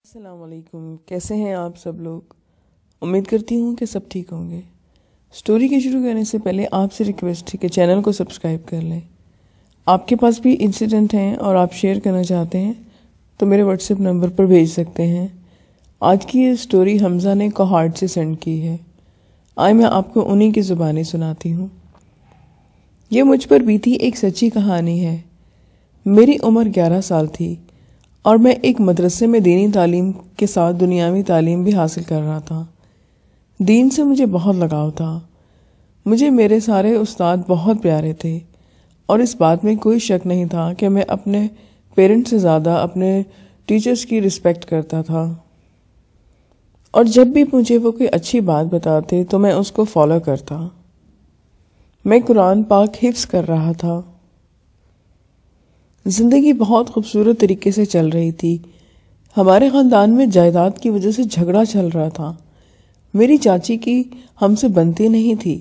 السلام علیکم، کیسے ہیں آپ سب لوگ؟ امید کرتی ہوں کہ سب ٹھیک ہوں گے۔ سٹوری کے شروع کرنے سے پہلے آپ سے ریکویسٹ ہے کہ چینل کو سبسکرائب کر لیں۔ آپ کے پاس بھی انسیڈنٹ ہیں اور آپ شیئر کرنا چاہتے ہیں تو میرے واٹس ایپ نمبر پر بھیج سکتے ہیں۔ آج کی یہ سٹوری حمزہ نے کوہاٹ سے سینڈ کی ہے۔ آئے میں آپ کو انہی کی زبانیں سناتی ہوں۔ یہ مجھ پر بیتی ایک سچی کہانی ہے۔ میری عمر 11 سال تھی اور میں ایک مدرسے میں دینی تعلیم کے ساتھ دنیاوی تعلیم بھی حاصل کر رہا تھا۔ دین سے مجھے بہت لگاؤ تھا۔ مجھے میرے سارے استاد بہت پیارے تھے اور اس بات میں کوئی شک نہیں تھا کہ میں اپنے پیرنٹ سے زیادہ اپنے ٹیچرز کی رسپیکٹ کرتا تھا، اور جب بھی مجھے وہ کوئی اچھی بات بتاتے تو میں اس کو فالو کرتا۔ میں قرآن پاک حفظ کر رہا تھا۔ زندگی بہت خوبصورت طریقے سے چل رہی تھی۔ ہمارے خاندان میں جائیداد کی وجہ سے جھگڑا چل رہا تھا۔ میری چاچی کی ہم سے بنتی نہیں تھی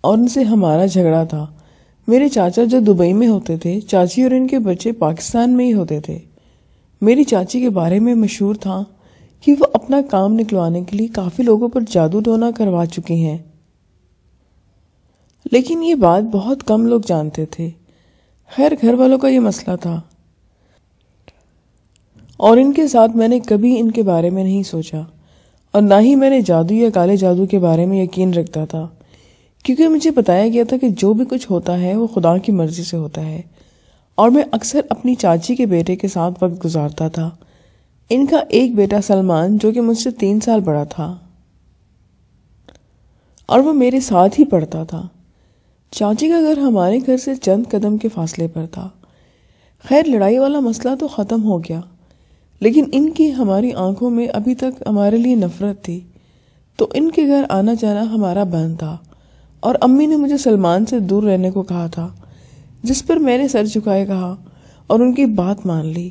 اور ان سے ہمارا جھگڑا تھا۔ میرے چاچا جو دبئی میں ہوتے تھے، چاچی اور ان کے بچے پاکستان میں ہی ہوتے تھے۔ میری چاچی کے بارے میں مشہور تھا کہ وہ اپنا کام نکلوانے کے لیے کافی لوگوں پر جادو ٹونا کروا چکی ہیں، لیکن یہ بات بہت کم لوگ جانتے تھے۔ خیر، گھر والوں کا یہ مسئلہ تھا اور ان کے ساتھ میں نے کبھی ان کے بارے میں نہیں سوچا، اور نہ ہی میں نے جادو یا کالے جادو کے بارے میں یقین رکھتا تھا، کیونکہ مجھے بتایا گیا تھا کہ جو بھی کچھ ہوتا ہے وہ خدا کی مرضی سے ہوتا ہے، اور میں اکثر اپنی چاچی کے بیٹے کے ساتھ وقت گزارتا تھا۔ ان کا ایک بیٹا سلمان جو کہ مجھ سے 3 سال بڑا تھا اور وہ میرے ساتھ ہی پڑھتا تھا۔ چاچی کا گھر ہمارے گھر سے چند قدم کے فاصلے پر تھا۔ خیر، لڑائی والا مسئلہ تو ختم ہو گیا، لیکن ان کی ہماری آنکھوں میں ابھی تک ہمارے لیے نفرت تھی، تو ان کے گھر آنا جانا ہمارا بند تھا، اور امی نے مجھے سلمان سے دور رہنے کو کہا تھا، جس پر میں نے سر جھکائے کہا اور ان کی بات مان لی۔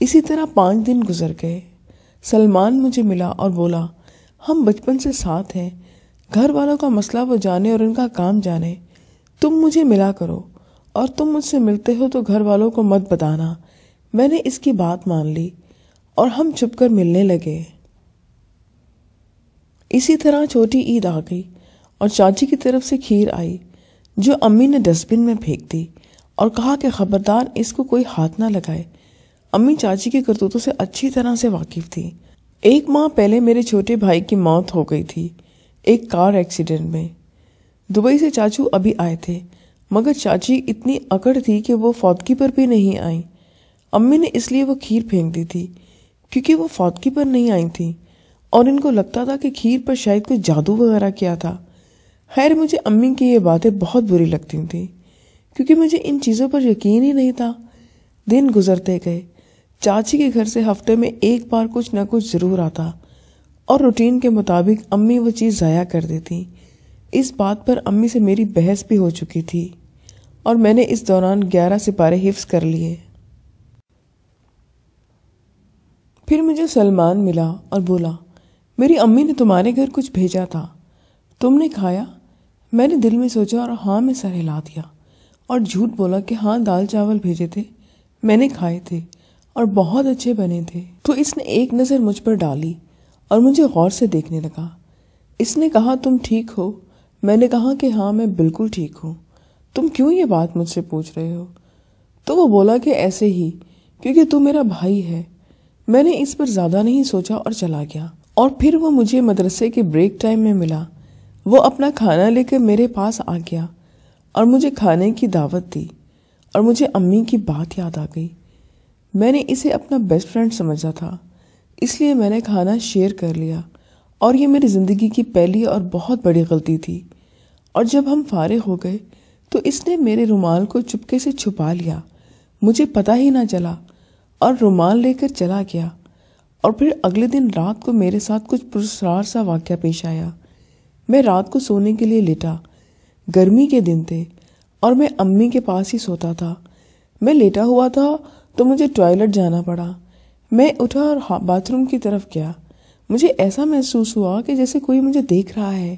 اسی طرح 5 دن گزر گئے۔ سلمان مجھے ملا اور بولا، ہم بچپن سے ساتھ ہیں، گھر والوں کا مسئلہ وہ جانے اور ان کا کام جانے، تم مجھے ملا کرو، اور تم مجھ سے ملتے ہو تو گھر والوں کو مت بتانا۔ میں نے اس کی بات مان لی اور ہم چھپ کر ملنے لگے۔ اسی طرح چھوٹی عید آ گئی اور چاچی کی طرف سے کھیر آئی، جو امی نے ڈسٹ بن میں پھینک دی اور کہا کہ خبردار اس کو کوئی ہاتھ نہ لگائے۔ امی چاچی کی کرتوتوں سے اچھی طرح سے واقف تھی۔ 1 ماہ پہلے میرے چھوٹے بھائی کی موت ہو گئی تھی ایک کار ایکسیڈنٹ میں۔ دبئی سے چاچو ابھی آئے تھے، مگر چاچی اتنی اکڑ تھی کہ وہ فوتگی پر بھی نہیں آئیں۔ امی نے اس لیے وہ کھیر پھینک دی تھی کیونکہ وہ فوتگی پر نہیں آئی تھی، اور ان کو لگتا تھا کہ کھیر پر شاید کوئی جادو وغیرہ کیا تھا۔ خیر، مجھے امی کی یہ باتیں بہت بری لگتی تھیں کیونکہ مجھے ان چیزوں پر یقین ہی نہیں تھا۔ دن گزرتے گئے۔ چاچی کے گھر سے ہفتے میں 1 بار کچھ نہ کچھ ضرور آتا، اور روٹین کے مطابق امی وہ چیز ضائع کر دیتی۔ اس بات پر امی سے میری بحث بھی ہو چکی تھی، اور میں نے اس دوران 11 سپارے حفظ کر لیے۔ پھر مجھے سلمان ملا اور بولا، میری امی نے تمہارے گھر کچھ بھیجا تھا، تم نے کھایا؟ میں نے دل میں سوچا اور ہاں میں سر ہلا دیا اور جھوٹ بولا کہ ہاں، دال چاول بھیجے تھے، میں نے کھائے تھے اور بہت اچھے بنے تھے۔ تو اس نے ایک نظر مجھ پر ڈالی اور مجھے غور سے دیکھنے لگا۔ اس نے کہا، تم ٹھیک ہو؟ میں نے کہا کہ ہاں، میں بالکل ٹھیک ہوں۔ تم کیوں یہ بات مجھ سے پوچھ رہے ہو؟ تو وہ بولا کہ ایسے ہی، کیونکہ تو میرا بھائی ہے۔ میں نے اس پر زیادہ نہیں سوچا اور چلا گیا، اور پھر وہ مجھے مدرسے کے بریک ٹائم میں ملا۔ وہ اپنا کھانا لے کر میرے پاس آ گیا اور مجھے کھانے کی دعوت دی، اور مجھے امی کی بات یاد آ گئی۔ میں نے اسے اپنا بیسٹ فرینڈ سمجھا تھا، اس لیے میں نے کھانا شیئر کر لیا، اور یہ میری زندگی کی پہلی اور بہت بڑی غلطی تھی۔ اور جب ہم فارغ ہو گئے تو اس نے میرے رومال کو چپکے سے چھپا لیا، مجھے پتہ ہی نہ چلا، اور رومال لے کر چلا گیا۔ اور پھر اگلے دن رات کو میرے ساتھ کچھ پراسرار سا واقعہ پیش آیا۔ میں رات کو سونے کے لیے لیٹا، گرمی کے دن تھے اور میں امی کے پاس ہی سوتا تھا۔ میں لیٹا ہوا تھا تو مجھے ٹوائلٹ جانا پڑا۔ میں اٹھا اور باتھ روم کی طرف گیا۔ مجھے ایسا محسوس ہوا کہ جیسے کوئی مجھے دیکھ رہا ہے۔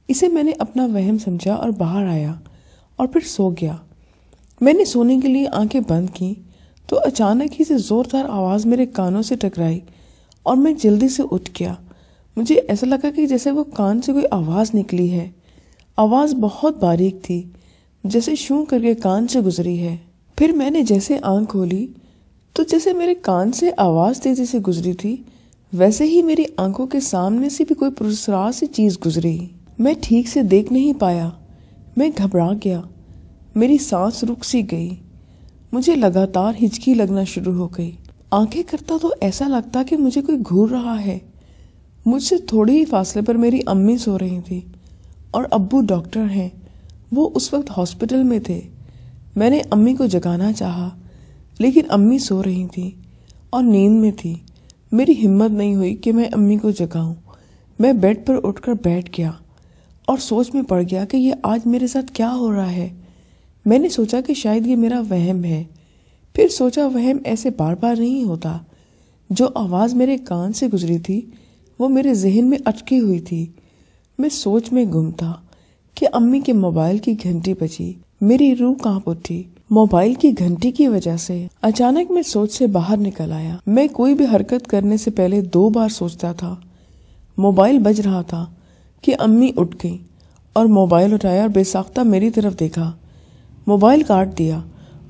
اسے میں نے اپنا وہم سمجھا اور باہر آیا اور پھر سو گیا۔ میں نے سونے کے لیے آنکھیں بند کی تو اچانک ہی سے زوردار آواز میرے کانوں سے ٹکرائی اور میں جلدی سے اٹھ گیا۔ مجھے ایسا لگا کہ جیسے وہ کان سے کوئی آواز نکلی ہے۔ آواز بہت باریک تھی، جیسے شوں کر کے کان سے گزری ہے۔ پھر میں نے جیسے آنکھ کھولی تو جیسے میرے کان سے آواز تیزی سے گزری تھی، ویسے ہی میری آنکھوں کے سامنے سے بھی کوئی پراسرار سی چیز گزری۔ میں ٹھیک سے دیکھ نہیں پایا، میں گھبرا گیا، میری سانس رک سی گئی، مجھے لگاتار ہچکی لگنا شروع ہو گئی۔ آنکھیں کرتا تو ایسا لگتا کہ مجھے کوئی گھور رہا ہے۔ مجھ سے تھوڑے ہی فاصلے پر میری امی سو رہی تھی اور ابو ڈاکٹر ہیں، وہ اس وقت ہاسپٹل میں تھے۔ میں نے امی کو جگانا چاہا لیکن امی سو رہی تھی اور نیند میں تھی۔ میری ہمت نہیں ہوئی کہ میں امی کو جگاؤں۔ میں بیڈ پر اٹھ کر بیٹھ گیا اور سوچ میں پڑ گیا کہ یہ آج میرے ساتھ کیا ہو رہا ہے۔ میں نے سوچا کہ شاید یہ میرا وہم ہے، پھر سوچا وہم ایسے بار بار نہیں ہوتا۔ جو آواز میرے کان سے گزری تھی وہ میرے ذہن میں اٹکی ہوئی تھی۔ میں سوچ میں گم تھا کہ امی کے موبائل کی گھنٹی بجی۔ میری روح کانپ اٹھی موبائل کی گھنٹی کی وجہ سے۔ اچانک میں سوچ سے باہر نکل آیا۔ میں کوئی بھی حرکت کرنے سے پہلے 2 بار سوچتا تھا۔ موبائل بج رہا تھا کہ امی اٹھ گئی اور موبائل اٹھایا اور بے ساختہ میری طرف دیکھا۔ موبائل کاٹ دیا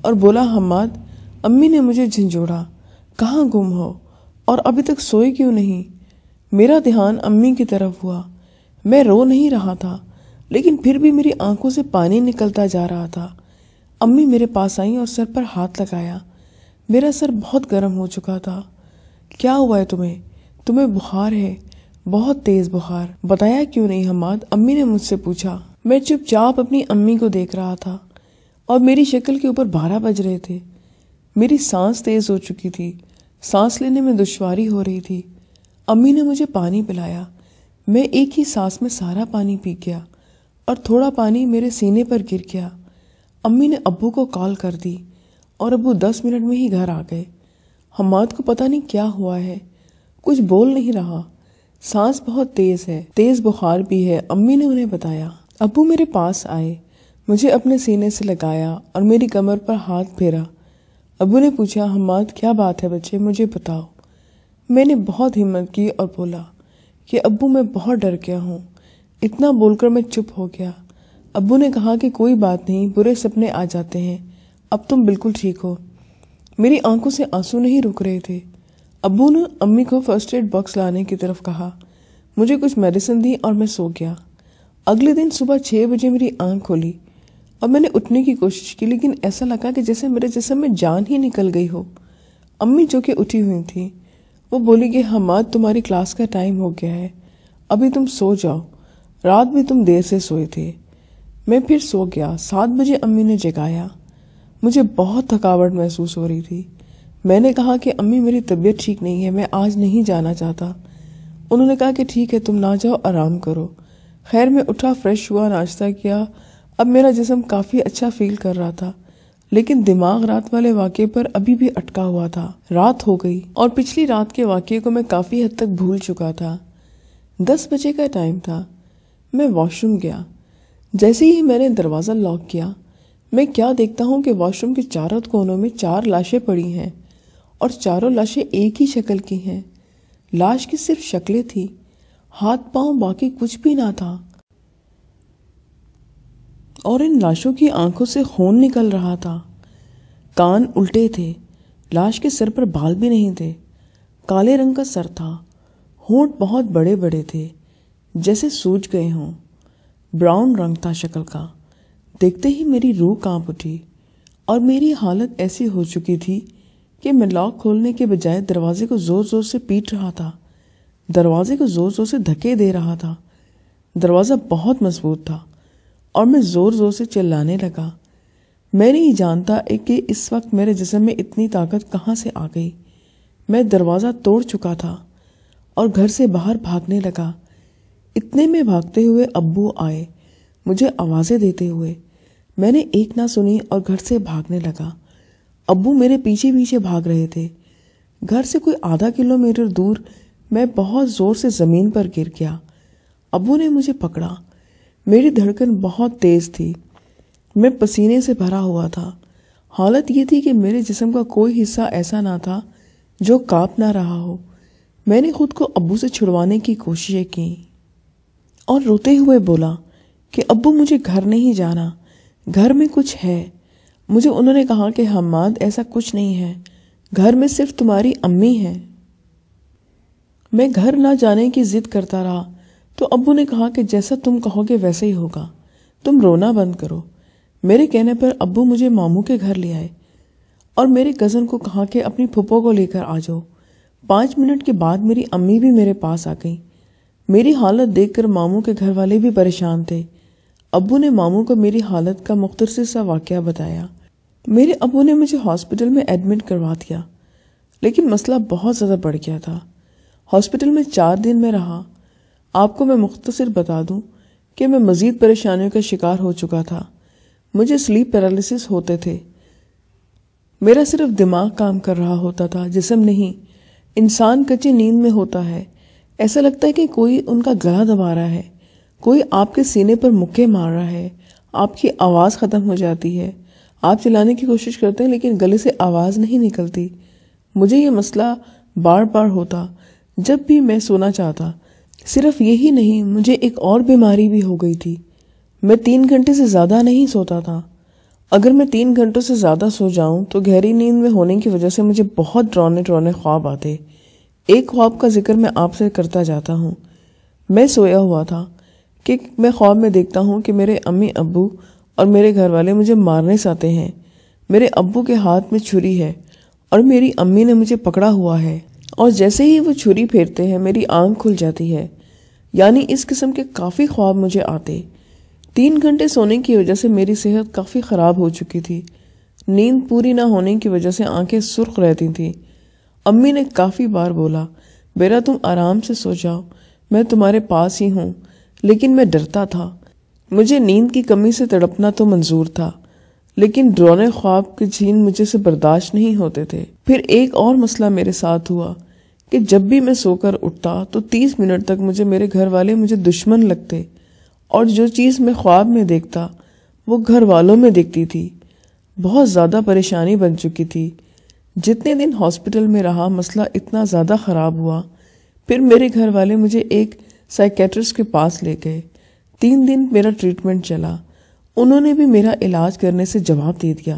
اور بولا، حماد، امی نے مجھے جھنجھوڑا، کہاں گم ہو اور ابھی تک سوئی کیوں نہیں؟ میرا دھیان امی کی طرف ہوا۔ میں رو نہیں رہا تھا لیکن پھر بھی میری آنکھوں سے پانی نکلتا جا رہا تھا۔ امی میرے پاس آئیں اور سر پر ہاتھ لگایا۔ میرا سر بہت گرم ہو چکا تھا۔ کیا ہوا ہے تمہیں بخار ہے، بہت تیز بخار۔ بتایا کیوں نہیں حماد؟ امی نے مجھ سے پوچھا۔ میں چپ چاپ اپنی امی کو دیکھ رہا تھا اور میری شکل کے اوپر 12 بج رہے تھے۔ میری سانس تیز ہو چکی تھی، سانس لینے میں دشواری ہو رہی تھی۔ امی نے مجھے پانی پلایا۔ میں ایک ہی سانس میں سارا پانی پی گیا اور تھوڑا پانی میرے سینے پر گر گیا۔ امی نے ابو کو کال کر دی اور ابو 10 منٹ میں ہی گھر آ گئے۔ حماد کو پتہ نہیں کیا ہوا ہے، کچھ بول نہیں رہا، سانس بہت تیز ہے، تیز بخار بھی ہے، امی نے انہیں بتایا۔ ابو میرے پاس آئے، مجھے اپنے سینے سے لگایا اور میری کمر پر ہاتھ پھیرا۔ ابو نے پوچھا، حماد کیا بات ہے بچے، مجھے بتاؤ۔ میں نے بہت ہمت کی اور بولا کہ ابو میں بہت ڈر گیا ہوں۔ اتنا بول کر میں چپ ہو گیا۔ ابو نے کہا کہ کوئی بات نہیں، برے سپنے آ جاتے ہیں، اب تم بالکل ٹھیک ہو۔ میری آنکھوں سے آنسو نہیں رک رہے تھے۔ ابو نے امی کو فرسٹ ایڈ باکس لانے کی طرف کہا، مجھے کچھ میڈیسن دی اور میں سو گیا۔ اگلے دن صبح 6 بجے میری آنکھ کھولی اور میں نے اٹھنے کی کوشش کی لیکن ایسا لگا کہ جیسے میرے جسم میں جان ہی نکل گئی ہو۔ امی جو کہ اٹھی ہوئی تھی وہ بولی کہ حماد تمہاری کلاس کا ٹائم ہو گیا ہے، ابھی تم سو جاؤ، رات بھی تم دیر سے سوئے تھے۔ میں پھر سو گیا۔ 7 بجے امی نے جگایا۔ مجھے بہت تھکاوٹ محسوس ہو رہی تھی۔ میں نے کہا کہ امی میری طبیعت ٹھیک نہیں ہے، میں آج نہیں جانا چاہتا۔ انہوں نے کہا کہ ٹھیک ہے تم نہ جاؤ، آرام کرو۔ خیر میں اٹھا، فریش ہوا، ناشتہ کیا۔ اب میرا جسم کافی اچھا فیل کر رہا تھا لیکن دماغ رات والے واقعے پر ابھی بھی اٹکا ہوا تھا۔ رات ہو گئی اور پچھلی رات کے واقعے کو میں کافی حد تک بھول چکا تھا۔ 10 بجے کا ٹائم تھا۔ میں واش روم گیا۔ جیسے ہی میں نے دروازہ لاک کیا، میں کیا دیکھتا ہوں کہ واش روم کے چاروں کونوں میں 4 لاشیں پڑی ہیں اور چاروں لاشیں ایک ہی شکل کی ہیں۔ لاش کی صرف شکلیں تھی، ہاتھ پاؤں باقی کچھ بھی نہ تھا، اور ان لاشوں کی آنکھوں سے خون نکل رہا تھا۔ کان الٹے تھے، لاش کے سر پر بال بھی نہیں تھے، کالے رنگ کا سر تھا، ہونٹ بہت بڑے بڑے تھے جیسے سوج گئے ہوں، براؤن رنگ تھا شکل کا۔ دیکھتے ہی میری روح کانپ اٹھی اور میری حالت ایسی ہو چکی تھی کہ میں لاک کھولنے کے بجائے دروازے کو زور زور سے پیٹ رہا تھا، دروازے کو زور زور سے دھکے دے رہا تھا۔ دروازہ بہت مضبوط تھا اور میں زور زور سے چلانے لگا۔ میں نہیں جانتا کہ اس وقت میرے جسم میں اتنی طاقت کہاں سے آ گئی۔ میں دروازہ توڑ چکا تھا اور گھر سے باہر بھاگنے لگا۔ اتنے میں بھاگتے ہوئے ابو آئے، مجھے آوازیں دیتے ہوئے۔ میں نے ایک نہ سنی اور گھر سے بھاگنے لگا۔ ابو میرے پیچھے پیچھے بھاگ رہے تھے۔ گھر سے کوئی آدھا کلومیٹر دور میں بہت زور سے زمین پر گر گیا۔ ابو نے مجھے پکڑا۔ میری دھڑکن بہت تیز تھی، میں پسینے سے بھرا ہوا تھا۔ حالت یہ تھی کہ میرے جسم کا کوئی حصہ ایسا نہ تھا جو کانپ نہ رہا ہو۔ میں نے خود کو ابو سے چھڑوانے کی کوششیں کی اور روتے ہوئے بولا کہ ابو مجھے گھر نہیں جانا، گھر میں کچھ ہے۔ مجھے انہوں نے کہا کہ حماد ایسا کچھ نہیں ہے، گھر میں صرف تمہاری امی ہے۔ میں گھر نہ جانے کی ضد کرتا رہا تو ابو نے کہا کہ جیسا تم کہو گے ویسے ہی ہوگا، تم رونا بند کرو۔ میرے کہنے پر ابو مجھے ماموں کے گھر لے آئے اور میرے کزن کو کہا کہ اپنی پھپھو کو لے کر آ جاؤ۔ 5 منٹ کے بعد میری امی بھی میرے پاس آ گئی۔ میری حالت دیکھ کر ماموں کے گھر والے بھی پریشان تھے۔ ابو نے ماموں کو میری حالت کا مختصر سا واقعہ بتایا۔ میرے ابو نے مجھے ہاسپٹل میں ایڈمٹ کروا دیا، لیکن مسئلہ بہت زیادہ بڑھ گیا تھا۔ ہاسپٹل میں 4 دن میں رہا۔ آپ کو میں مختصر بتا دوں کہ میں مزید پریشانیوں کا شکار ہو چکا تھا۔ مجھے سلیپ پیرالسس ہوتے تھے، میرا صرف دماغ کام کر رہا ہوتا تھا، جسم نہیں۔ انسان کچی نیند میں ہوتا ہے، ایسا لگتا ہے کہ کوئی ان کا گلا دبا رہا ہے، کوئی آپ کے سینے پر مکے مار رہا ہے، آپ کی آواز ختم ہو جاتی ہے، آپ چلانے کی کوشش کرتے ہیں لیکن گلے سے آواز نہیں نکلتی۔ مجھے یہ مسئلہ بار بار ہوتا جب بھی میں سونا چاہتا۔ صرف یہی نہیں، مجھے ایک اور بیماری بھی ہو گئی تھی۔ میں 3 گھنٹے سے زیادہ نہیں سوتا تھا۔ اگر میں 3 گھنٹوں سے زیادہ سو جاؤں تو گہری نیند میں ہونے کی وجہ سے مجھے بہت ڈرانے خواب آتے۔ ایک خواب کا ذکر میں آپ سے کرتا جاتا ہوں۔ میں سویا ہوا تھا کہ میں خواب میں دیکھتا ہوں کہ میرے امی ابو اور میرے گھر والے مجھے مارنے چاہتے ہیں۔ میرے ابو کے ہاتھ میں چھری ہے اور میری امی نے مجھے پکڑا ہوا ہے، اور جیسے ہی وہ چھری پھیرتے ہیں میری آنکھ کھل جاتی ہے۔ یعنی اس قسم کے کافی خواب مجھے آتے۔ 3 گھنٹے سونے کی وجہ سے میری صحت کافی خراب ہو چکی تھی۔ نیند پوری نہ ہونے کی وجہ سے آنکھیں سرخ رہتی تھیں۔ امی نے کافی بار بولا، بیٹا تم آرام سے سو جاؤ، میں تمہارے پاس ہی ہوں، لیکن میں ڈرتا تھا۔ مجھے نیند کی کمی سے تڑپنا تو منظور تھا، لیکن ڈرانے خواب کے جھین مجھے سے برداشت نہیں ہوتے تھے۔ پھر ایک اور مسئلہ میرے ساتھ ہوا کہ جب بھی میں سو کر اٹھتا تو 30 منٹ تک میرے گھر والے مجھے دشمن لگتے، اور جو چیز میں خواب میں دیکھتا وہ گھر والوں میں دیکھتی تھی۔ بہت زیادہ پریشانی بن چکی تھی۔ جتنے دن ہاسپٹل میں رہا مسئلہ اتنا زیادہ خراب ہوا، پھر میرے گھر والے مجھے ایک سائیکیٹرسٹ کے پاس لے گئے۔ 3 دن میرا ٹریٹمنٹ چلا۔ انہوں نے بھی میرا علاج کرنے سے جواب دے دیا۔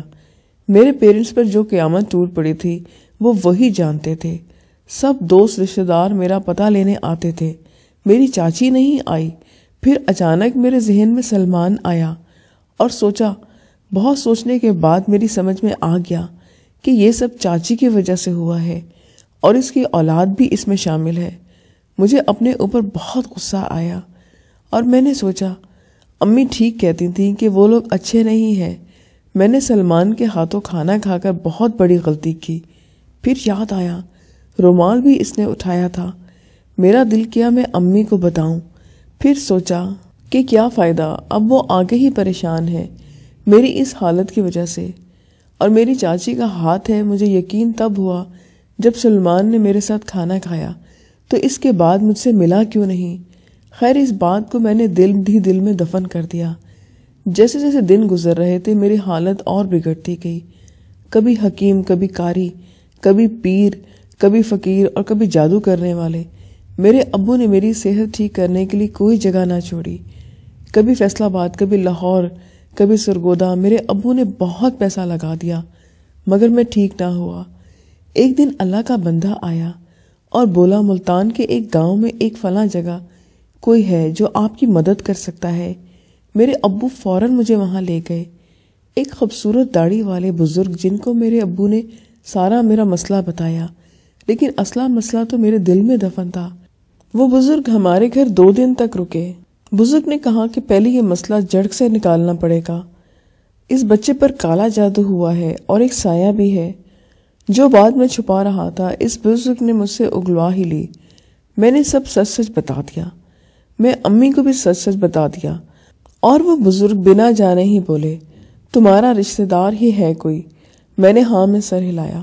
میرے پیرنٹس پر جو قیامت ٹوٹ پڑی تھی وہ وہی جانتے تھے۔ سب دوست رشتہ دار میرا پتہ لینے آتے تھے، میری چاچی نہیں آئی۔ پھر اچانک میرے ذہن میں سلمان آیا اور سوچا۔ بہت سوچنے کے بعد میری سمجھ میں آ گیا کہ یہ سب چاچی کی وجہ سے ہوا ہے اور اس کی اولاد بھی اس میں شامل ہے۔ مجھے اپنے اوپر بہت غصہ آیا اور میں نے سوچا امی ٹھیک کہتی تھیں کہ وہ لوگ اچھے نہیں ہیں۔ میں نے سلمان کے ہاتھوں کھانا کھا کر بہت بڑی غلطی کی۔ پھر یاد آیا رومال بھی اس نے اٹھایا تھا۔ میرا دل کیا میں امی کو بتاؤں، پھر سوچا کہ کیا فائدہ، اب وہ آگے ہی پریشان ہے میری اس حالت کی وجہ سے، اور میری چاچی کا ہاتھ ہے۔ مجھے یقین تب ہوا جب سلمان نے میرے ساتھ کھانا کھایا، تو اس کے بعد مجھ سے ملا کیوں نہیں؟ خیر اس بات کو میں نے دل میں دفن کر دیا۔ جیسے جیسے دن گزر رہے تھے میری حالت اور بگڑتی گئی۔ کبھی حکیم، کبھی قاری، کبھی پیر، کبھی فقیر اور کبھی جادو کرنے والے۔ میرے ابو نے میری صحت ٹھیک کرنے کے لیے کوئی جگہ نہ چھوڑی۔ کبھی فیصل آباد، کبھی لاہور، کبھی سرگودا۔ میرے ابو نے بہت پیسہ لگا دیا مگر میں ٹھیک نہ ہوا۔ ایک دن اللہ کا بندہ آیا اور بولا ملتان کے ایک گاؤں میں ایک فلاں جگہ کوئی ہے جو آپ کی مدد کر سکتا ہے۔ میرے ابو فوراً مجھے وہاں لے گئے۔ ایک خوبصورت داڑھی والے بزرگ جن کو میرے ابو نے سارا میرا مسئلہ بتایا، لیکن اصلا مسئلہ تو میرے دل میں دفن تھا۔ وہ بزرگ ہمارے گھر 2 دن تک رکے۔ بزرگ نے کہا کہ پہلے یہ مسئلہ جڑ سے نکالنا پڑے گا۔ اس بچے پر کالا جادو ہوا ہے اور ایک سایہ بھی ہے۔ جو بات میں چھپا رہا تھا اس بزرگ نے مجھ سے اگلوا ہی لی۔ میں نے سب سچ سچ بتا دیا۔ میں امی کو بھی سچ سچ بتا دیا، اور وہ بزرگ بنا جانے ہی بولے تمہارا رشتہ دار ہی ہے کوئی؟ میں نے ہاں میں سر ہلایا۔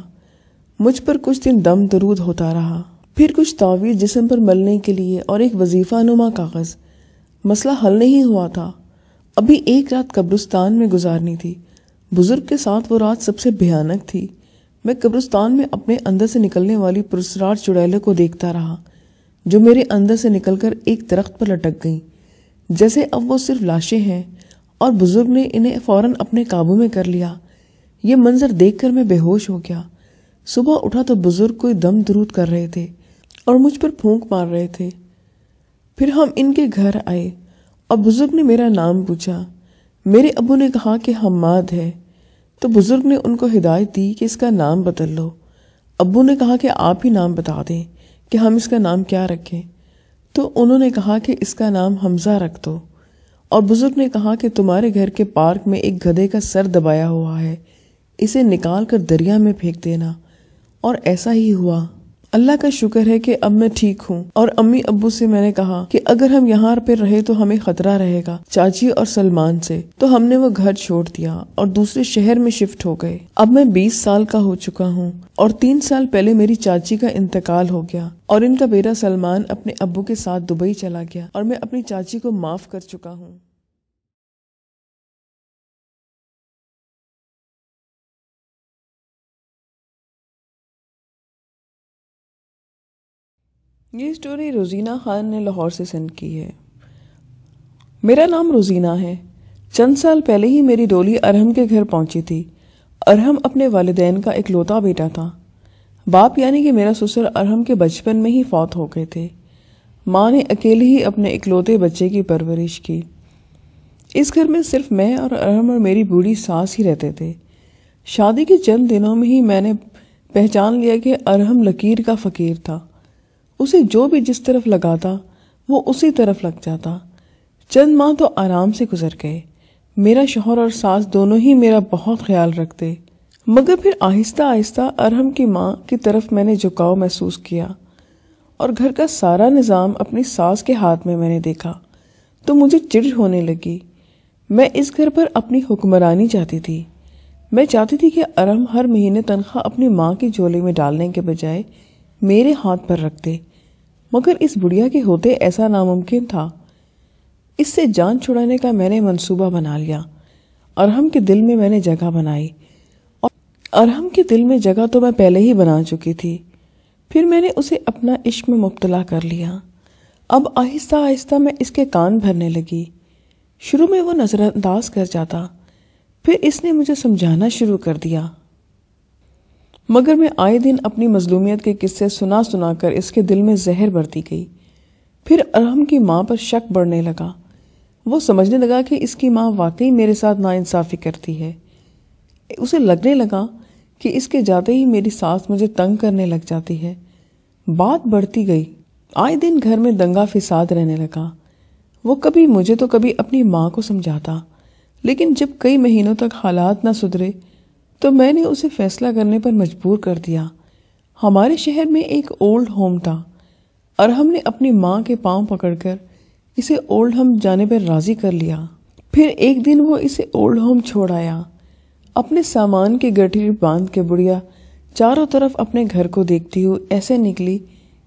مجھ پر کچھ دن دم درود ہوتا رہا، پھر کچھ تعویذ جسم پر ملنے کے لیے اور ایک وظیفہ نما کاغذ۔ مسئلہ حل نہیں ہوا تھا۔ ابھی ایک رات قبرستان میں گزارنی تھی۔ بزرگ کے ساتھ وہ رات سب سے بھیانک تھی۔ میں قبرستان میں اپنے اندر سے نکلنے والی پرسرار چڑیلوں کو دیکھتا رہا جو میرے اندر سے نکل کر ایک درخت پر لٹک گئیں، جیسے اب وہ صرف لاشیں ہیں اور بزرگ نے انہیں فوراً اپنے قابو میں کر لیا۔ یہ منظر دیکھ کر میں بے ہوش ہو گیا۔ صبح اٹھا تو بزرگ کوئی دم درود کر رہے تھے اور مجھ پر پھونک مار رہے تھے۔ پھر ہم ان کے گھر آئے اور بزرگ نے میرا نام پوچھا۔ میرے ابو نے کہا کہ حماد ہے، تو بزرگ نے ان کو ہدایت دی کہ اس کا نام بدل لو۔ ابو نے کہا کہ آپ ہی نام بتا دیں کہ ہم اس کا نام کیا رکھیں، تو انہوں نے کہا کہ اس کا نام حمزہ رکھ دو۔ اور بزرگ نے کہا کہ تمہارے گھر کے پارک میں ایک گدھے کا سر دبایا ہوا ہے، اسے نکال کر دریا میں پھینک دینا۔ اور ایسا ہی ہوا۔ اللہ کا شکر ہے کہ اب میں ٹھیک ہوں۔ اور امی ابو سے میں نے کہا کہ اگر ہم یہاں پہ رہے تو ہمیں خطرہ رہے گا چاچی اور سلمان سے، تو ہم نے وہ گھر چھوڑ دیا اور دوسرے شہر میں شفٹ ہو گئے۔ اب میں 20 سال کا ہو چکا ہوں اور 3 سال پہلے میری چاچی کا انتقال ہو گیا اور ان کا بیٹا سلمان اپنے ابو کے ساتھ دبئی چلا گیا اور میں اپنی چاچی کو معاف کر چکا ہوں۔ یہ سٹوری روزینہ خان نے لاہور سے سینڈ کی ہے۔ میرا نام روزینہ ہے۔ چند سال پہلے ہی میری ڈولی ارہم کے گھر پہنچی تھی۔ ارہم اپنے والدین کا اکلوتا بیٹا تھا۔ باپ یعنی کہ میرا سسر ارہم کے بچپن میں ہی فوت ہو گئے تھے۔ ماں نے اکیلے ہی اپنے اکلوتے بچے کی پرورش کی۔ اس گھر میں صرف میں اور ارہم اور میری بوڑھی ساس ہی رہتے تھے۔ شادی کے چند دنوں میں ہی میں نے پہچان لیا کہ ارہم لکیر کا فقیر تھا۔ اسے جو بھی جس طرف لگاتا وہ اسی طرف لگ جاتا۔ چند ماہ تو آرام سے گزر گئے۔ میرا شوہر اور ساس دونوں ہی میرا بہت خیال رکھتے، مگر پھر آہستہ آہستہ ارہم کی ماں کی طرف میں نے جھکاؤ محسوس کیا اور گھر کا سارا نظام اپنی ساس کے ہاتھ میں نے دیکھا تو مجھے چڑ ہونے لگی۔ میں اس گھر پر اپنی حکمرانی چاہتی تھی۔ میں چاہتی تھی کہ ارہم ہر مہینے تنخواہ اپنی ماں کی جھولی میں ڈالنے کے بجائے میرے ہاتھ پر رکھ دے، مگر اس بڑھیا کے ہوتے ایسا ناممکن تھا۔ اس سے جان چھڑانے کا میں نے منصوبہ بنا لیا۔ ارہم کے دل میں نے جگہ بنائی، اور ارہم کے دل میں جگہ تو میں پہلے ہی بنا چکی تھی۔ پھر میں نے اسے اپنا عشق میں مبتلا کر لیا۔ اب آہستہ آہستہ میں اس کے کان بھرنے لگی۔ شروع میں وہ نظر انداز کر جاتا، پھر اس نے مجھے سمجھانا شروع کر دیا، مگر میں آئے دن اپنی مظلومیت کے قصے سنا سنا کر اس کے دل میں زہر بھرتی گئی۔ پھر ارہم کی ماں پر شک بڑھنے لگا۔ وہ سمجھنے لگا کہ اس کی ماں واقعی میرے ساتھ ناانصافی کرتی ہے۔ اسے لگنے لگا کہ اس کے جاتے ہی میری ساس مجھے تنگ کرنے لگ جاتی ہے۔ بات بڑھتی گئی۔ آئے دن گھر میں دنگا فساد رہنے لگا۔ وہ کبھی مجھے تو کبھی اپنی ماں کو سمجھاتا، لیکن جب کئی مہینوں تک حالات نہ سدھرے تو میں نے اسے فیصلہ کرنے پر مجبور کر دیا۔ ہمارے شہر میں ایک اولڈ ہوم تھا۔ ارہم نے اپنی ماں کے پاؤں پکڑ کر اسے اولڈ ہوم جانے پر راضی کر لیا۔ پھر ایک دن وہ اسے اولڈ ہوم چھوڑ آیا۔ اپنے سامان کے گٹھری باندھ کے بڑھیا چاروں طرف اپنے گھر کو دیکھتی ہوئی ایسے نکلی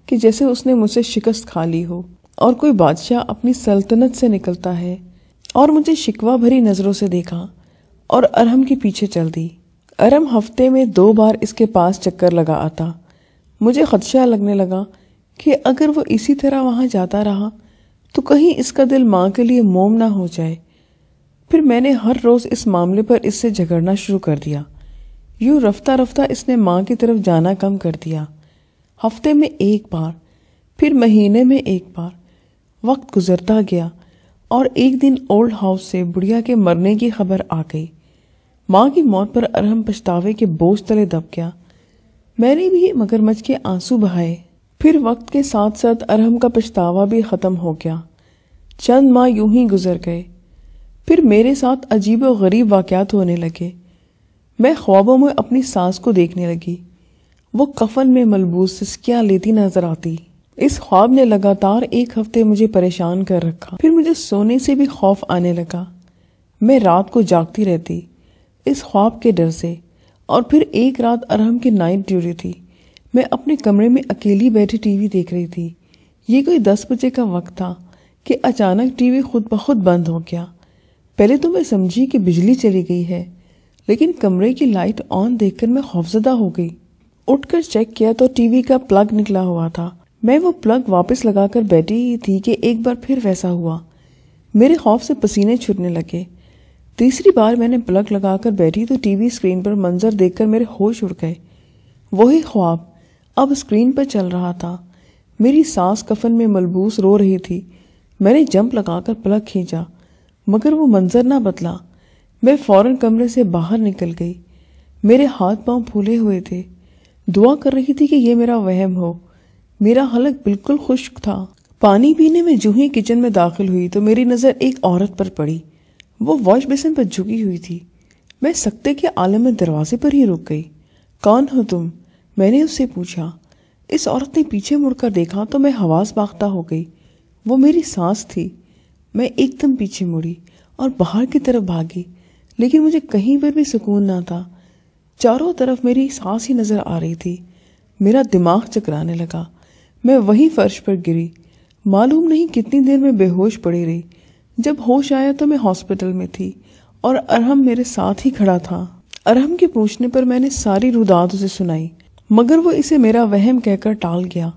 کہ جیسے اس نے مجھ سے شکست کھا لی ہو اور کوئی بادشاہ اپنی سلطنت سے نکلتا ہے، اور مجھے شکوہ بھری نظروں سے دیکھا اور ارہم کے پیچھے چل دی۔ ارہم ہفتے میں 2 بار اس کے پاس چکر لگا آتا۔ مجھے خدشہ لگنے لگا کہ اگر وہ اسی طرح وہاں جاتا رہا تو کہیں اس کا دل ماں کے لیے موم نہ ہو جائے۔ پھر میں نے ہر روز اس معاملے پر اس سے جھگڑنا شروع کر دیا۔ یوں رفتہ رفتہ اس نے ماں کی طرف جانا کم کر دیا۔ ہفتے میں 1 بار، پھر مہینے میں 1 بار۔ وقت گزرتا گیا اور ایک دن اولڈ ہاؤس سے بڑھیا کے مرنے کی خبر آ گئی۔ ماں کی موت پر ارہم پچھتاوے کے بوجھ تلے دب گیا۔ میں نے بھی مگرمچھ کے آنسو بہائے۔ پھر وقت کے ساتھ ساتھ ارہم کا پچھتاوا بھی ختم ہو گیا۔ چند ماہ یوں ہی گزر گئے۔ پھر میرے ساتھ عجیب و غریب واقعات ہونے لگے۔ میں خوابوں میں اپنی ساس کو دیکھنے لگی۔ وہ کفن میں ملبوس سسکیاں لیتی نظر آتی۔ اس خواب نے لگاتار 1 ہفتے مجھے پریشان کر رکھا۔ پھر مجھے سونے سے بھی خوف آنے لگا۔ میں رات کو جاگتی رہتی اس خواب کے ڈر سے۔ اور پھر ایک رات ارہم کی نائٹ ڈیوٹی تھی۔ میں اپنے کمرے میں اکیلی بیٹھی ٹی وی دیکھ رہی تھی۔ یہ کوئی 10 بجے کا وقت تھا کہ اچانک ٹی وی خود بخود بند ہو گیا۔ پہلے تو میں سمجھی کہ بجلی چلی گئی ہے، لیکن کمرے کی لائٹ آن دیکھ کر میں خوفزدہ ہو گئی۔ اٹھ کر چیک کیا تو ٹی وی کا پلگ نکلا ہوا تھا۔ میں وہ پلگ واپس لگا کر بیٹھی ہی تھی کہ ایک بار پھر ویسا ہوا۔ میرے خوف سے پسینے چھوٹنے لگے۔ تیسری بار میں نے پلگ لگا کر بیٹھی تو ٹی وی اسکرین پر منظر دیکھ کر میرے ہوش اڑ گئے۔ وہی خواب اب اسکرین پر چل رہا تھا۔ میری ساس کفن میں ملبوس رو رہی تھی۔ میں نے جمپ لگا کر پلگ کھینچا مگر وہ منظر نہ بدلا۔ میں فوراً کمرے سے باہر نکل گئی۔ میرے ہاتھ پاؤں پھولے ہوئے تھے۔ دعا کر رہی تھی کہ یہ میرا وہم ہو۔ میرا حلق بالکل خشک تھا۔ پانی پینے میں جو ہی کچن میں داخل ہوئی تو میری نظر ایک عورت پر پڑی۔ وہ واش بیسن پر جھکی ہوئی تھی۔ میں سکتے کے عالم میں دروازے پر ہی رک گئی۔ کون ہو تم؟ میں نے اس سے پوچھا۔ اس عورت نے پیچھے مڑ کر دیکھا تو میں حواس باختہ ہو گئی۔ وہ میری ساس تھی۔ میں ایک دم پیچھے مڑی اور باہر کی طرف بھاگی، لیکن مجھے کہیں پر بھی سکون نہ تھا۔ چاروں طرف میری ساس ہی نظر آ رہی تھی۔ میرا دماغ چکرانے لگا۔ میں وہیں فرش پر گری۔ معلوم نہیں کتنی دیر میں بے ہوش پڑی رہی۔ جب ہوش آیا تو میں ہاسپٹل میں تھی اور ارحم میرے ساتھ ہی کھڑا تھا۔ ارحم کے پوچھنے پر میں نے ساری روداد اسے سنائی مگر وہ اسے میرا وہم کہہ کر ٹال گیا۔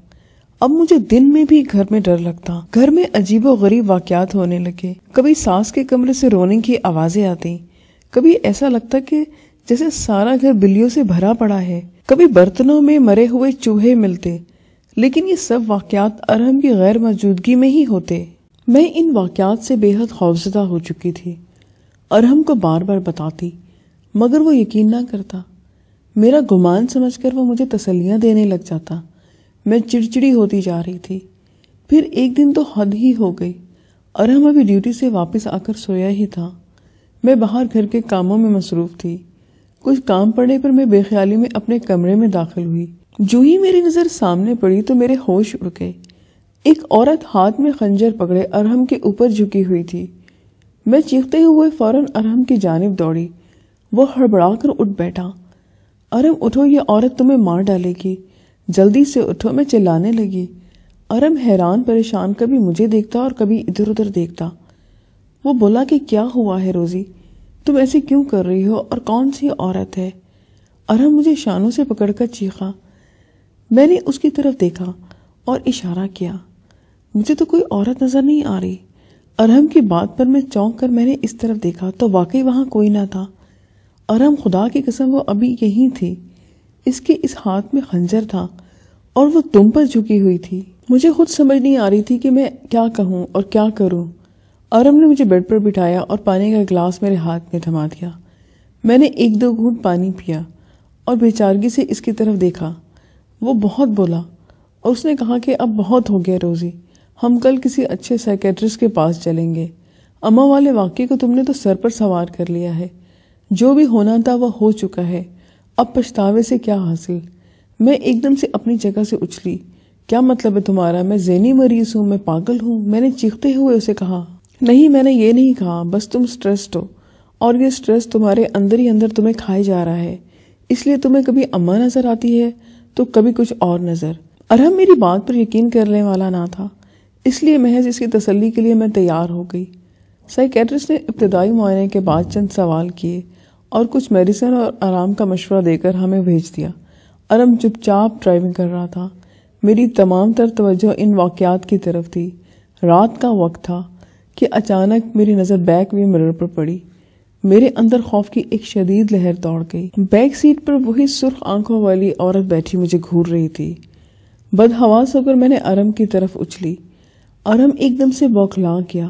اب مجھے دن میں بھی گھر میں ڈر لگتا۔ گھر میں عجیب و غریب واقعات ہونے لگے۔ کبھی ساس کے کمرے سے رونے کی آوازیں آتی، کبھی ایسا لگتا کہ جیسے سارا گھر بلیوں سے بھرا پڑا ہے، کبھی برتنوں میں مرے ہوئے چوہے ملتے، لیکن یہ سب واقعات ارحم کی غیر موجودگی میں ہی ہوتے۔ میں ان واقعات سے بے حد خوفزدہ ہو چکی تھی۔ ارحم کو بار بار بتاتی مگر وہ یقین نہ کرتا۔ میرا گمان سمجھ کر وہ مجھے تسلیاں دینے لگ جاتا۔ میں چڑچڑی ہوتی جا رہی تھی۔ پھر ایک دن تو حد ہی ہو گئی۔ ارحم ابھی ڈیوٹی سے واپس آ کر سویا ہی تھا۔ میں باہر گھر کے کاموں میں مصروف تھی۔ کچھ کام پڑنے پر میں بے خیالی میں اپنے کمرے میں داخل ہوئی۔ جو ہی میری نظر سامنے پڑی تو میرے ہوش اڑ گئے۔ ایک عورت ہاتھ میں خنجر پکڑے ارحم کے اوپر جھکی ہوئی تھی۔ میں چیختے ہوئے فوراً ارحم کی جانب دوڑی۔ وہ ہڑبڑا کر اٹھ بیٹھا۔ ارحم اٹھو، یہ عورت تمہیں مار ڈالے گی، جلدی سے اٹھو، میں چلانے لگی۔ ارحم حیران پریشان کبھی مجھے دیکھتا اور کبھی ادھر ادھر دیکھتا۔ وہ بولا کہ کیا ہوا ہے روزی، تم ایسے کیوں کر رہی ہو اور کون سی عورت ہے؟ ارحم مجھے شانوں سے پکڑ کر چیخا۔ میں نے اس کی طرف دیکھا اور اشارہ کیا۔ مجھے تو کوئی عورت نظر نہیں آ رہی۔ ارحم کی بات پر میں چونک کر میں نے اس طرف دیکھا تو واقعی وہاں کوئی نہ تھا۔ ارحم، خدا کی قسم وہ ابھی یہیں تھی۔ اس کے اس ہاتھ میں خنجر تھا اور وہ تم پر جھکی ہوئی تھی۔ مجھے خود سمجھ نہیں آ رہی تھی کہ میں کیا کہوں اور کیا کروں۔ ارحم نے مجھے بیڈ پر بٹھایا اور پانی کا گلاس میرے ہاتھ میں تھما دیا۔ میں نے ایک دو گھونٹ پانی پیا اور بے چارگی سے اس کی طرف دیکھا۔ وہ بہت بولا اور اس نے کہا کہ اب بہت ہو گیا روزی، ہم کل کسی اچھے سائیکیٹرسٹ کے پاس چلیں گے۔ اماں والے واقعے کو تم نے تو سر پر سوار کر لیا ہے۔ جو بھی ہونا تھا وہ ہو چکا ہے، اب پچھتاوے سے کیا حاصل؟ میں ایک دم سے اپنی جگہ سے اچھلی۔ کیا مطلب ہے تمہارا؟ میں ذہنی مریض ہوں، میں پاگل ہوں؟ میں نے چیختے ہوئے اسے کہا۔ نہیں، میں نے یہ نہیں کہا، بس تم سٹریسڈ ہو اور یہ سٹریس تمہارے اندر ہی اندر تمہیں کھائے جا رہا ہے، اس لیے تمہیں کبھی اماں نظر آتی ہے تو کبھی کچھ اور نظر۔ ارحم میری بات پر یقین کرنے والا نہ تھا، اس لیے محض اس کی تسلی کے لیے میں تیار ہو گئی۔ سائیکیٹرسٹ نے ابتدائی معائنے کے بعد چند سوال کیے اور کچھ میڈیسن اور آرام کا مشورہ دے کر ہمیں بھیج دیا۔ ارحم چپ چاپ ڈرائیونگ کر رہا تھا۔ میری تمام تر توجہ ان واقعات کی طرف تھی۔ رات کا وقت تھا کہ اچانک میری نظر بیک ویو مرر پر پڑی۔ میرے اندر خوف کی ایک شدید لہر دوڑ گئی۔ بیک سیٹ پر وہی سرخ آنکھوں والی عورت بیٹھی مجھے گھور رہی تھی۔ بدحواس ہو کر میں نے ارحم کی طرف اچھلی۔ ارحم ایک دم سے بوکھلا گیا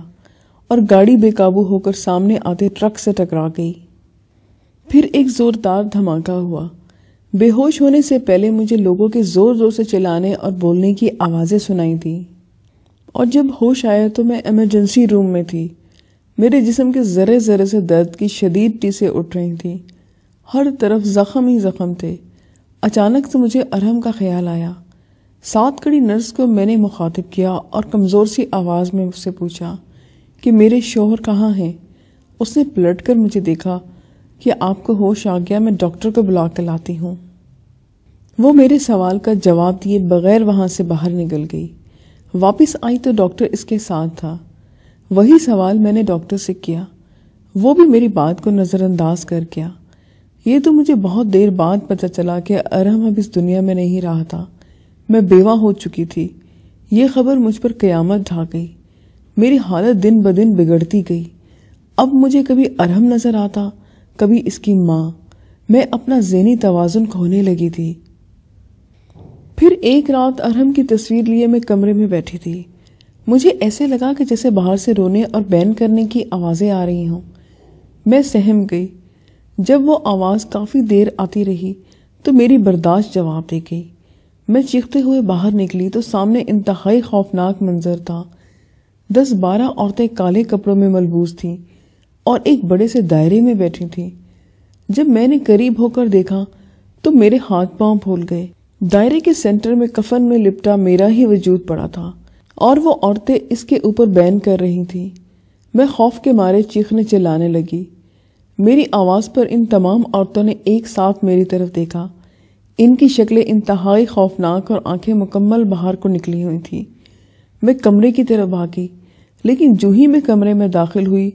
اور گاڑی بے قابو ہو کر سامنے آتے ٹرک سے ٹکرا گئی۔ پھر ایک زوردار دھماکہ ہوا۔ بے ہوش ہونے سے پہلے مجھے لوگوں کے زور زور سے چلانے اور بولنے کی آوازیں سنائی تھی، اور جب ہوش آیا تو میں ایمرجنسی روم میں تھی۔ میرے جسم کے ذرے ذرے سے درد کی شدید ٹیسیں اٹھ رہی تھیں۔ ہر طرف زخم ہی زخم تھے۔ اچانک سے مجھے ارحم کا خیال آیا۔ ساتھ کھڑی نرس کو میں نے مخاطب کیا اور کمزور سی آواز میں اس سے پوچھا کہ میرے شوہر کہاں ہیں؟ اس نے پلٹ کر مجھے دیکھا کہ آپ کو ہوش آ گیا، میں ڈاکٹر کو بلا کے لاتی ہوں۔ وہ میرے سوال کا جواب دیے بغیر وہاں سے باہر نکل گئی۔ واپس آئی تو ڈاکٹر اس کے ساتھ تھا۔ وہی سوال میں نے ڈاکٹر سے کیا، وہ بھی میری بات کو نظر انداز کر گیا۔ یہ تو مجھے بہت دیر بعد پتہ چلا کہ ارحم اب اس دنیا میں نہیں رہا تھا۔ میں بیوہ ہو چکی تھی۔ یہ خبر مجھ پر قیامت ڈھا گئی۔ میری حالت دن بدن بگڑتی گئی۔ اب مجھے کبھی ارحم نظر آتا، کبھی اس کی ماں۔ میں اپنا ذہنی توازن کھونے لگی تھی۔ پھر ایک رات ارحم کی تصویر لیے میں کمرے میں بیٹھی تھی۔ مجھے ایسے لگا کہ جیسے باہر سے رونے اور بین کرنے کی آوازیں آ رہی ہوں۔ میں سہم گئی۔ جب وہ آواز کافی دیر آتی رہی تو میری برداشت جواب دے گئی۔ میں چیختے ہوئے باہر نکلی تو سامنے انتہائی خوفناک منظر تھا۔ 10-12 عورتیں کالے کپڑوں میں ملبوس تھیں اور ایک بڑے سے دائرے میں بیٹھی تھیں۔ جب میں نے قریب ہو کر دیکھا تو میرے ہاتھ پاؤں پھول گئے۔ دائرے کے سینٹر میں کفن میں لپٹا میرا ہی وجود پڑا تھا اور وہ عورتیں اس کے اوپر بین کر رہی تھیں۔ میں خوف کے مارے چیخنے چلانے لگی۔ میری آواز پر ان تمام عورتوں نے ایک ساتھ میری طرف دیکھا۔ ان کی شکلیں انتہائی خوفناک اور آنکھیں مکمل باہر کو نکلی ہوئی تھیں۔ میں کمرے کی طرف بھاگی، لیکن جو ہی میں کمرے میں داخل ہوئی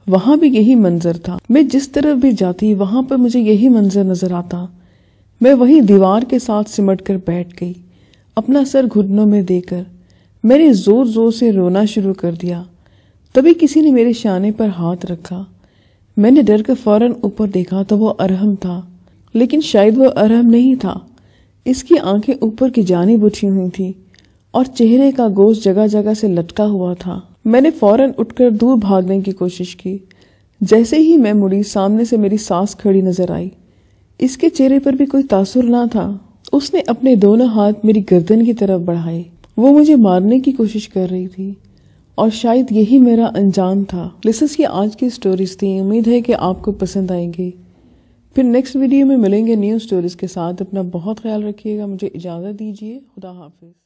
وہاں بھی یہی منظر تھا۔ میں جس طرف بھی جاتی وہاں پر مجھے یہی منظر نظر آتا۔ میں وہی دیوار کے ساتھ سمٹ کر بیٹھ گئی، اپنا سر گھٹنوں میں دے کر۔ میں نے زور زور سے رونا شروع کر دیا۔ تبھی کسی نے میرے شانے پر ہاتھ رکھا۔ میں نے ڈر کر فوراً اوپر دیکھا تو وہ ارحم تھا، لیکن شاید وہ ارحم نہیں تھا۔ اس کی آنکھیں اوپر کی جانب اٹھی ہوئی تھیں اور چہرے کا گوشت جگہ جگہ سے لٹکا ہوا تھا۔ میں نے فوراً اٹھ کر دور بھاگنے کی کوشش کی۔ جیسے ہی میں مڑی، سامنے سے میری ساس کھڑی نظر آئی۔ اس کے چہرے پر بھی کوئی تاثر نہ تھا۔ اس نے اپنے دونوں ہاتھ میری گردن کی طرف بڑھائے۔ وہ مجھے مارنے کی کوشش کر رہی تھی اور شاید یہی میرا انجام تھا۔ لسنس کی آج کی سٹوریز تھی۔ امید ہے کہ آپ کو پسند آئیں گی۔ پھر نیکسٹ ویڈیو میں ملیں گے نیو سٹوریز کے ساتھ۔ اپنا بہت خیال رکھیے گا۔ مجھے اجازت دیجیے۔ خدا حافظ۔